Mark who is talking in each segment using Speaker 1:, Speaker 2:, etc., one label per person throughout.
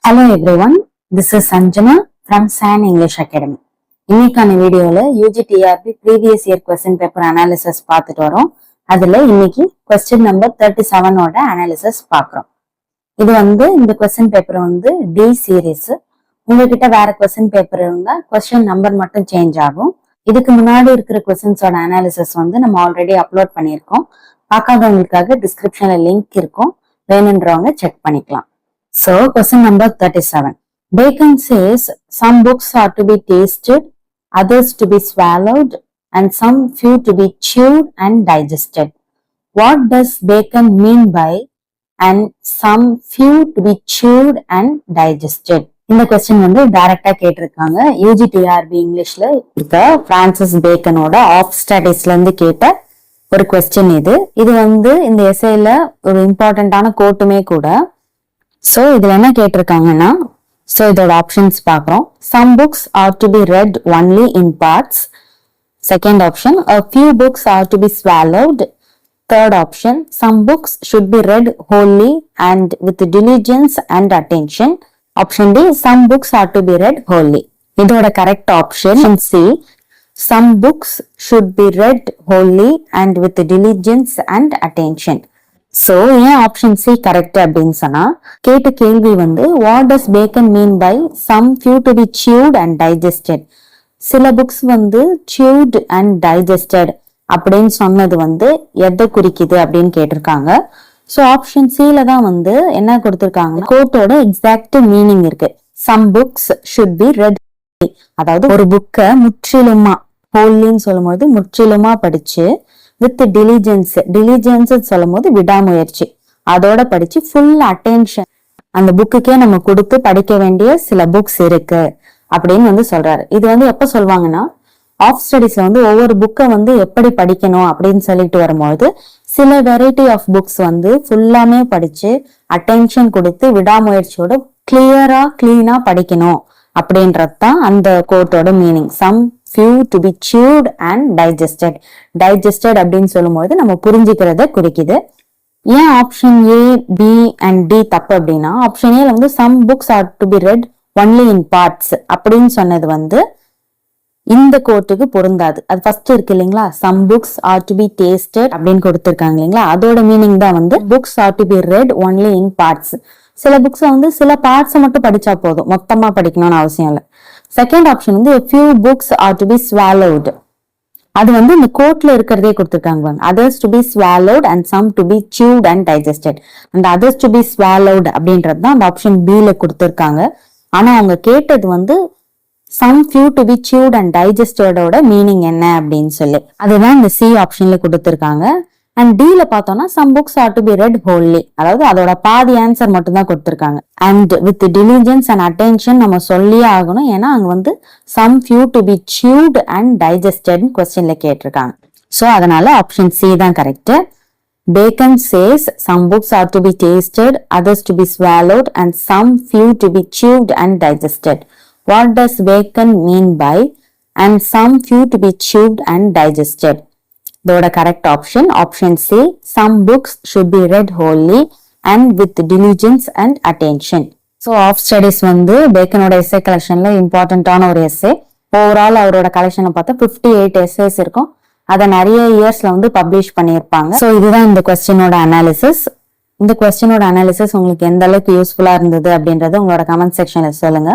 Speaker 1: Hello everyone, this is Sanjana from SAN English Academy. இன்னைக்கான வீடியோல UGTRB previous year question paper analysis பார்த்துட்டு வரோம். அதுல இன்னைக்கு question number 37 ஓட analysis பார்க்கிறோம். இது இந்த question paper D series. உங்ககிட்ட வேற question paper இருந்தா question number மட்டும் change ஆகும். இதுக்கு முன்னாடி இருக்கிற questions ஓட analysis நம்ம ஆல்ரெடி அப்லோட் பண்ணியிருக்கோம். பார்க்காதவங்களுக்காக டிஸ்கிரிப்ஷன்ல லிங்க் இருக்கும், வேணுன்றவங்க செக் பண்ணிக்கலாம். So, question number 37. Bacon says some books are to be tasted, others to be swallowed, and some few to be chewed and digested. What does Bacon mean by and some few to be chewed and digested? இந்த question டைரக்டா கேட்டிருக்காங்க. UGTRB இங்கிலீஷ்ல இருக்க Francis பேக்கனோட of ஸ்டடீஸ்ல இருந்து கேட்ட ஒரு question இது இந்த எஸ்ஏல ஒரு இம்பார்ட்டன்டான கோட்டுமே கூட. So, இதுல என்ன கேட்டிருக்காங்கன்னா, இதோட ஆப்ஷன்ஸ் பார்க்கிறோம். Some books are to be read only in parts. Second option, a few books are to be swallowed. Third option, some books should be read wholly and with diligence and attention. Option D, some books are to be read wholly. இதோட correct option C, some books should be read wholly and with diligence and attention. So, ஏன் option C correct அப்படின்னு சொன்னா, கேட்ட கேள்வி what does Bacon mean by some few to be chewed and digested? சில books chewed and digested அப்படின்னு சொன்னது எதை குறிக்குது அப்படின்னு கேட்டிருக்காங்க. ஸோ ஆப்ஷன் சில தான் என்ன கொடுத்திருக்காங்க, கோட்டோட எக்ஸாக்ட் மீனிங் இருக்கு. some books should be read, அதாவது ஒரு புக்கை முற்றிலுமா, ஹோல்லின்னு சொல்லும் போது முற்றிலுமா படிச்சு வித் டிலிஜென்ஸ் சொல்லும் போது விடாமுயற்சி, அதோட படிச்சு ஃபுல் அட்டென்ஷன் அந்த புக்குக்கே நம்ம கொடுத்து படிக்க வேண்டிய சில புக்ஸ் இருக்கு அப்படின்னு சொல்றாரு. இது எப்ப சொல்லுவாங்கன்னா, ஆஃப் ஸ்டடீஸ்ல ஒவ்வொரு புக்கை எப்படி படிக்கணும் அப்படின்னு சொல்லிட்டு வரும்போது சில வெரைட்டி ஆஃப் புக்ஸ் ஃபுல்லாமே படிச்சு அட்டென்ஷன் கொடுத்து விடாமுயற்சியோட கிளீனா படிக்கணும் அப்படின்றதுதான் அந்த கோட்டோட meaning. Some few to be chewed and digested அப்படின்னு சொல்லும்போது நம்ம புரிஞ்சுக்கிறத குறிக்குது. ஏன் option A, B and D தப்பு அப்படின்னா, option A some books are to be read only in parts அப்படின்னு சொன்னது இந்த கோட்டுக்கு பொருந்தாது. அது ஃபர்ஸ்ட் இருக்கு இல்லைங்களா, some books are to be tasted அப்படின்னு கொடுத்திருக்காங்க இல்லைங்களா, அதோட மீனிங் தான் books are to be read only in parts. சில புக்ஸ் சில பார்ட்ஸ் மட்டும் படிச்சா போதும், மொத்தமா படிக்கணும்னு அவசியம் இல்லை. Second option a few books are to be swallowed, அது இந்த கோட்ல இருக்கிறதே கொடுத்திருக்காங்க. others to be swallowed and some to be chewed and digested. அந்த others to be swallowed அப்படின்றது தான் அந்த ஆப்ஷன் B ல கொடுத்திருக்காங்க. ஆனா அவங்க கேட்டது some few to be chewed and digested ஓட மீனிங் என்ன அப்படின்னு சொல்லி அதுதான் இந்த C ஆப்ஷன்ல கொடுத்திருக்காங்க. அண்ட் டீல பார்த்தோம்னா some books are to be read wholly, அதாவது அதோட பாதி ஆன்சர் மட்டும் தான் கொடுத்திருக்காங்க. And with diligence and attention நம்ம சொல்லியே ஆகணும், ஏன்னா அங்க some few to be chewed and digested கொஸ்டின்ல கேட்டிருக்காங்க. ஸோ அதனால ஆப்ஷன் சி தான் correct. Bacon says some books are to be tasted, others to be swallowed, and some few to be chewed and digested. What does Bacon mean by and some few to be chewed and digested? இதோட correct option C, some books should be read wholly and with diligence and attention. So of studies பேக்கனோட essay கலெக்ஷன்ல இம்பார்ட்டன்டான ஒரு S A. Overall அவரோட கலெக்ஷனை பார்த்தா 58 essays இருக்கும். அதை நிறைய இயர்ஸ்ல பப்ளிஷ் பண்ணியிருப்பாங்க. ஸோ இதுதான் இந்த கொஸ்டினோட அனாலிசிஸ். இந்த கொஸ்டினோட அனாலிசிஸ் உங்களுக்கு எந்த அளவுக்கு யூஸ்ஃபுல்லா இருந்தது அப்படின்றது உங்களோட கமெண்ட் செக்ஷன்ல சொல்லுங்க.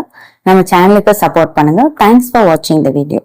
Speaker 1: நம்ம சேனலுக்கு சப்போர்ட் பண்ணுங்க. தேங்க்ஸ் ஃபார் வாட்சிங் த வீடியோ.